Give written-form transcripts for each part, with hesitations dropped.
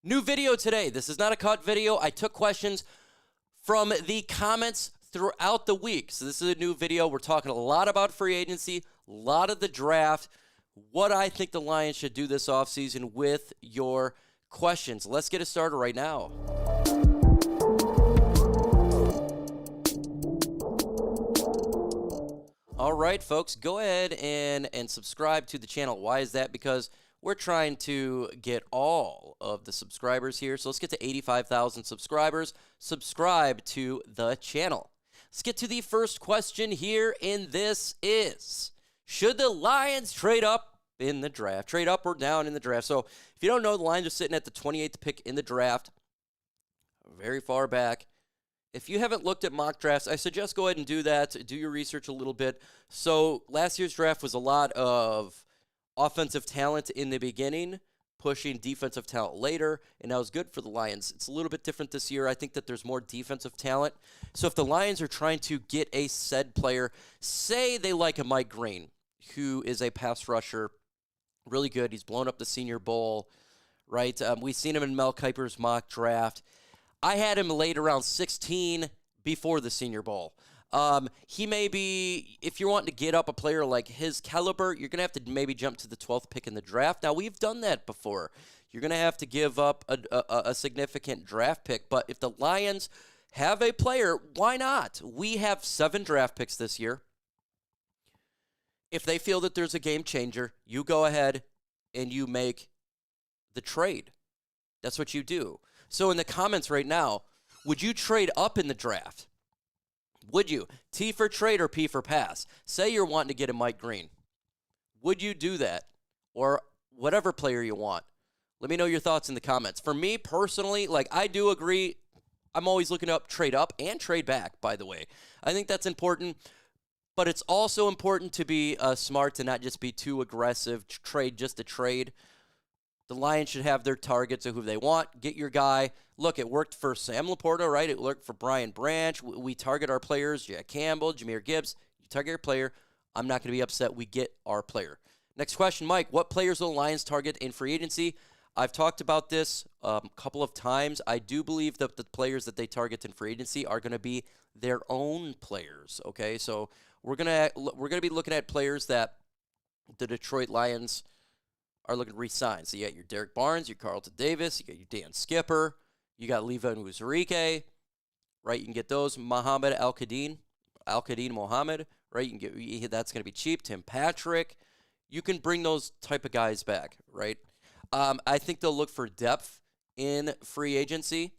New video today. This is not a cut video. I took questions from the comments throughout the week. So this is a new video. We're talking a lot about free agency, a lot of the draft, what I think the Lions should do this offseason with your questions. Let's get it started right now. All right, folks, go ahead and subscribe to the channel. Why is that? Because we're trying to get all of the subscribers here. So let's get to 85,000 subscribers. Subscribe to the channel. Let's get to the first question here, and this is, should the Lions trade up in the draft? Trade up or down in the draft? So if you don't know, the Lions are sitting at the 28th pick in the draft, very far back. If you haven't looked at mock drafts, I suggest go ahead and do that. Do your research a little bit. So last year's draft was a lot of offensive talent in the beginning, pushing defensive talent later, and that was good for the Lions. It's a little bit different this year. I think that there's more defensive talent. So if the Lions are trying to get a said player, say they like a Mike Green, who is a pass rusher, really good. He's blown up the Senior Bowl, right? We've seen him in Mel Kiper's mock draft. I had him late around 16 before the Senior Bowl. He may be, if you're wanting to get up a player like his caliber, you're going to have to maybe jump to the 12th pick in the draft. Now, we've done that before. You're going to have to give up a significant draft pick. But if the Lions have a player, why not? We have 7 draft picks this year. If they feel that there's a game changer, you go ahead and you make the trade. That's what you do. So in the comments right now, would you trade up in the draft? Would you? T for trade or P for pass? Say you're wanting to get a Mike Green. Would you do that? Or whatever player you want. Let me know your thoughts in the comments. For me personally, I do agree. I'm always looking up, trade up and trade back, by the way. I think that's important. But it's also important to be smart and not just be too aggressive. Trade just to trade. The Lions should have their targets of who they want. Get your guy. Look, it worked for Sam LaPorta, right? It worked for Brian Branch. We target our players. Jack Campbell, Jahmyr Gibbs. You target your player. I'm not going to be upset. We get our player. Next question, Mike. What players will the Lions target in free agency? I've talked about this a couple of times. I do believe that the players that they target in free agency are going to be their own players, okay? So we're going to be looking at players that the Detroit Lions are looking to re-sign. So you got your Derek Barnes, your Carlton Davis, you got your Dan Skipper, you got Levan Uzurike, right? You can get those. Mohamed Al-Kadeen Mohamed, right? You can get, that's going to be cheap. Tim Patrick. You can bring those type of guys back, right? I think they'll look for depth in free agency.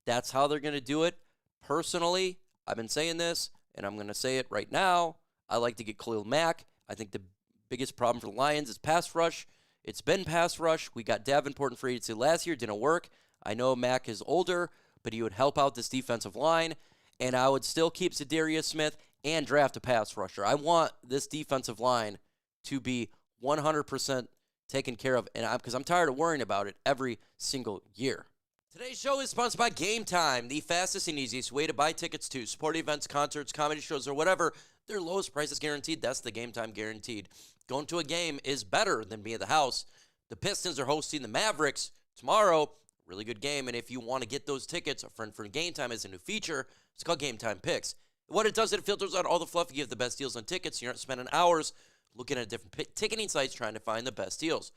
That's how they're going to do it. Personally, I've been saying this, and I'm going to say it right now. I like to get Khalil Mack. I think the biggest problem for the Lions is pass rush. It's been pass rush. We got Davenport in free agency last year. Didn't work. I know Mack is older, but he would help out this defensive line. And I would still keep Za'Darius Smith and draft a pass rusher. I want this defensive line to be 100% taken care of, and because I'm tired of worrying about it every single year. Today's show is sponsored by Game Time, the fastest and easiest way to buy tickets to sporting events, concerts, comedy shows, or whatever. Their lowest price is guaranteed. That's the Game Time guaranteed. Going to a game is better than being at the house. The Pistons are hosting the Mavericks tomorrow. Really good game. And if you want to get those tickets, a friend for Game Time is a new feature. It's called Game Time Picks. What it does, it filters out all the fluff. You give the best deals on tickets. You're not spending hours looking at different ticketing sites trying to find the best deals.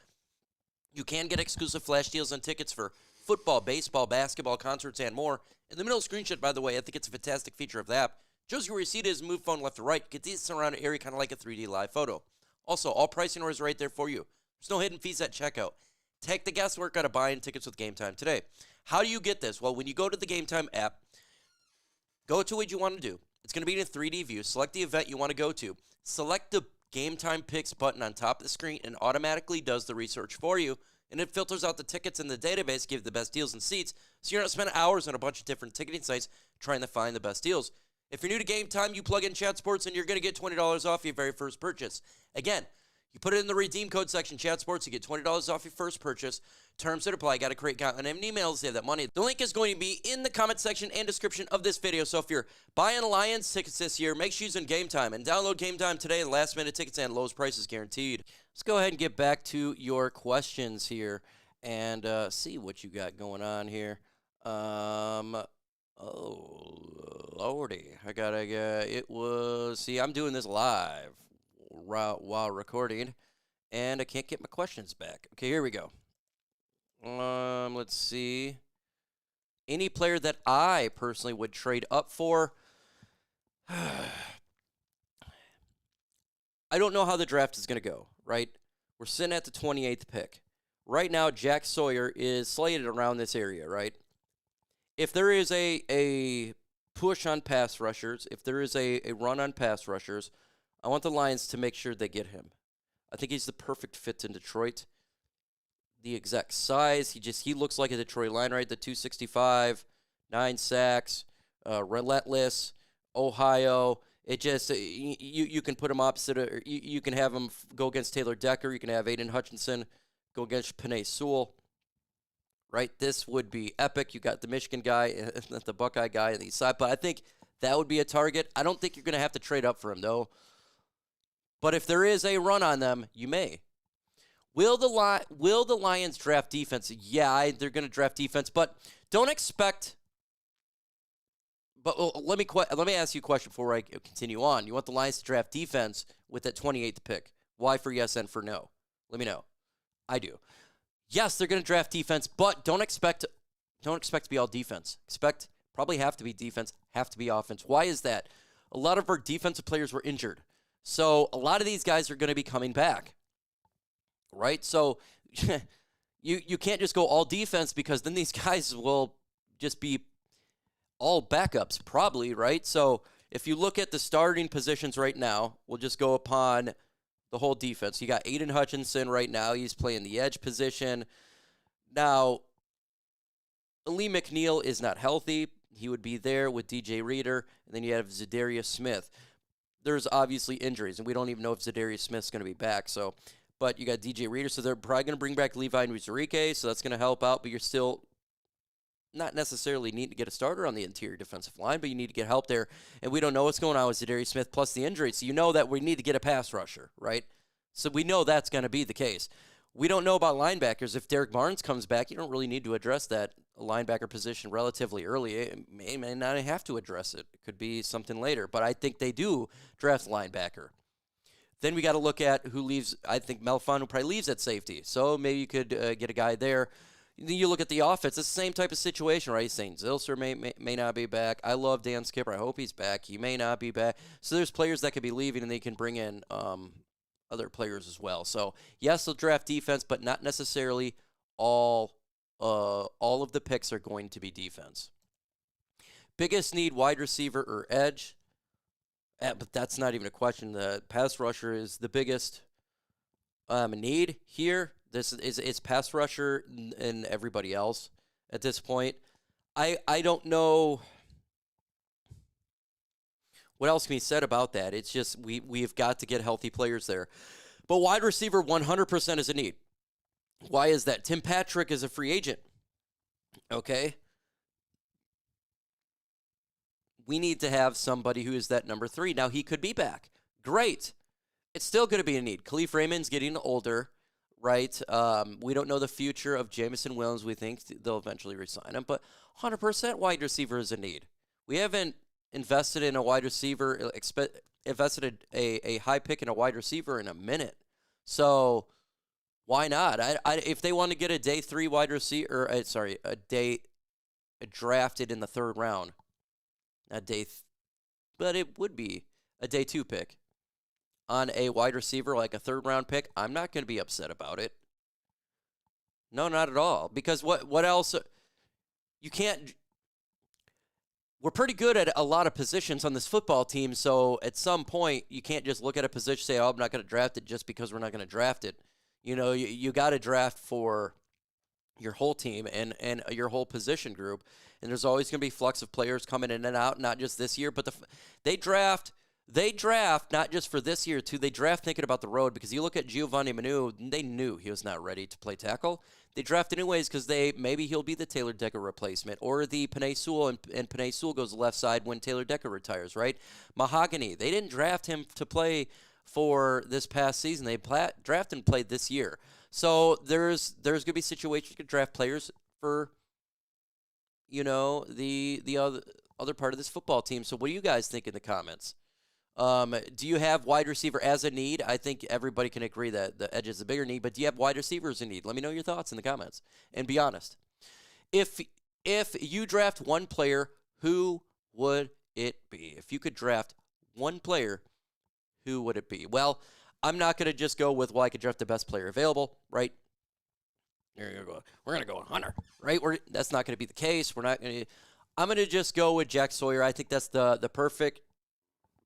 You can get exclusive flash deals on tickets for football, baseball, basketball, concerts, and more. In the middle screenshot, by the way, I think it's a fantastic feature of the app. Shows you where your seat is, move phone left to right. Get these surrounded area kind of like a 3D live photo. Also, all pricing orders right there for you. There's no hidden fees at checkout. Take the guesswork out of buying tickets with Game Time today. How do you get this? Well, when you go to the Game Time app, go to what you want to do. It's going to be in a 3D view. Select the event you want to go to. Select the Game Time Picks button on top of the screen and automatically does the research for you. And it filters out the tickets in the database, give the best deals and seats, so you're not spending hours on a bunch of different ticketing sites trying to find the best deals. If you're new to Game Time, you plug in Chat Sports and you're going to get $20 off your very first purchase. Again, you put it in the redeem code section, Chat Sports, you get $20 off your first purchase. Terms that apply. Got to create account and email to save that money. The link is going to be in the comment section and description of this video. So if you're buying Lions tickets this year, make sure you use Game Time and download Game Time today. Last minute tickets and lowest prices guaranteed. Let's go ahead and get back to your questions here. and see what you got going on here. Oh, lordy. It was, see, I'm doing this live while recording, and I can't get my questions back. Okay, here we go. Let's see. Any player that I personally would trade up for. I don't know how the draft is going to go, right? We're sitting at the 28th pick. Right now, Jack Sawyer is slated around this area, right? If there is a push on pass rushers, if there is a run on pass rushers, I want the Lions to make sure they get him. I think he's the perfect fit in Detroit. The exact size, he looks like a Detroit Lion, right? The 265, 9 sacks, relentless, Ohio. It just, you can put him opposite, or you can have him go against Taylor Decker. You can have Aidan Hutchinson go against Penei Sewell. Right, this would be epic. You got the Michigan guy, the Buckeye guy on the east side, but I think that would be a target. I don't think you're going to have to trade up for him, though. But if there is a run on them, you may. Will the Lions draft defense? Yeah, they're going to draft defense, but don't expect. But let me ask you a question before I continue on. You want the Lions to draft defense with that 28th pick? Why for yes and for no? Let me know. I do. Yes, they're going to draft defense, but don't expect to be all defense. Probably have to be defense, have to be offense. Why is that? A lot of our defensive players were injured. So a lot of these guys are going to be coming back. Right? So you can't just go all defense, because then these guys will just be all backups probably, right? So if you look at the starting positions right now, we'll just go upon the whole defense. You got Aidan Hutchinson right now. He's playing the edge position. Now, Alim McNeill is not healthy. He would be there with DJ Reader. And then you have Za'Darius Smith. There's obviously injuries, and we don't even know if Za'Darius Smith's going to be back. But you got DJ Reader, so they're probably going to bring back Levi Nuzurike, so that's going to help out. But you're still not necessarily need to get a starter on the interior defensive line, but you need to get help there. And we don't know what's going on with Za'Darius Smith plus the injury. So you know that we need to get a pass rusher, right? So we know that's going to be the case. We don't know about linebackers. If Derek Barnes comes back, you don't really need to address that linebacker position relatively early. It may not have to address it. It could be something later. But I think they do draft linebacker. Then we got to look at who leaves. I think Melfano probably leaves at safety. So maybe you could get a guy there. Then you look at the offense. It's the same type of situation, right? Saying Zylstra may not be back. I love Dan Skipper. I hope he's back. He may not be back. So there's players that could be leaving, and they can bring in other players as well. So yes, they'll draft defense, but not necessarily all of the picks are going to be defense. Biggest need, wide receiver or edge. But that's not even a question. The pass rusher is the biggest need here. This is pass rusher and everybody else at this point. I don't know what else can be said about that. It's just we've got to get healthy players there. But wide receiver 100% is a need. Why is that? Tim Patrick is a free agent. Okay? We need to have somebody who is that number 3. Now, he could be back. Great. It's still going to be a need. Kalif Raymond's getting older, right? We don't know the future of Jameson Williams. We think they'll eventually resign him. But 100% wide receiver is a need. We haven't invested in a wide receiver, invested a high pick in a wide receiver in a minute. So why not? If they want to get a day 3 wide receiver, drafted in the 3rd round, but it would be a day 2 pick on a wide receiver, like a 3rd round pick. I'm not going to be upset about it. No, not at all. Because what else? You can't. We're pretty good at a lot of positions on this football team, so at some point you can't just look at a position and say, "Oh, I'm not going to draft it just because we're not going to draft it." You know, you got to draft for your whole team and your whole position group. And there's always going to be flux of players coming in and out, not just this year, but they draft not just for this year, too. They draft thinking about the road, because you look at Giovanni Manu, they knew he was not ready to play tackle. They draft anyways because maybe he'll be the Taylor Decker replacement, or the Penei Sewell, and Penei Sewell goes left side when Taylor Decker retires, right? Mahogany, they didn't draft him to play for this past season. They drafted and played this year. So there's going to be situations you could draft players for, the other part of this football team. So what do you guys think in the comments? Do you have wide receiver as a need? I think everybody can agree that the edge is a bigger need, but do you have wide receivers in need? Let me know your thoughts in the comments, and be honest. If you draft one player, who would it be? If you could draft one player, who would it be? Well, I'm not going to just go with, I could draft the best player available, right? We're going to go with Hunter, right? That's not going to be the case. I'm going to just go with Jack Sawyer. I think that's the perfect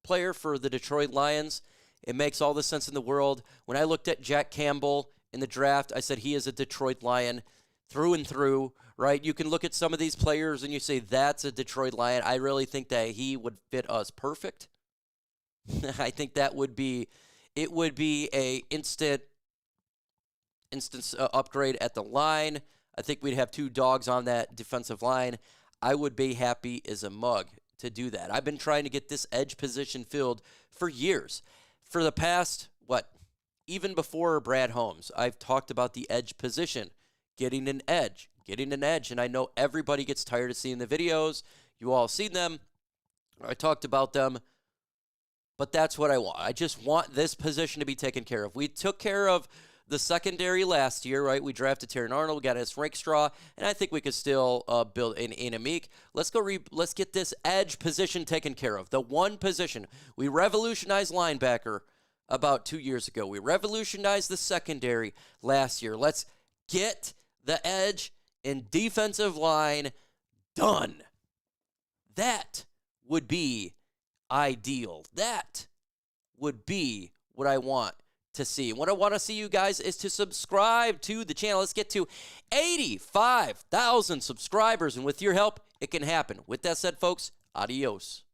player for the Detroit Lions. It makes all the sense in the world. When I looked at Jack Campbell in the draft, I said he is a Detroit Lion through and through, right? You can look at some of these players and you say, that's a Detroit Lion. I really think that he would fit us perfect. I think it would be a instance upgrade at the line. I think we'd have two dogs on that defensive line. I would be happy as a mug to do that. I've been trying to get this edge position filled for years. For the past, even before Brad Holmes, I've talked about the edge position, getting an edge. And I know everybody gets tired of seeing the videos. You all seen them. I talked about them. But that's what I want. I just want this position to be taken care of. We took care of the secondary last year, right? We drafted Terran Arnold, we got his Rakestraw, and I think we could still build in a Meek. Let's get this edge position taken care of. The one position. We revolutionized linebacker about 2 years ago. We revolutionized the secondary last year. Let's get the edge and defensive line done. That would be ideal. That would be what I want to see. What I want to see you guys is to subscribe to the channel. Let's get to 85,000 subscribers, and with your help, it can happen. With that said, folks, adios.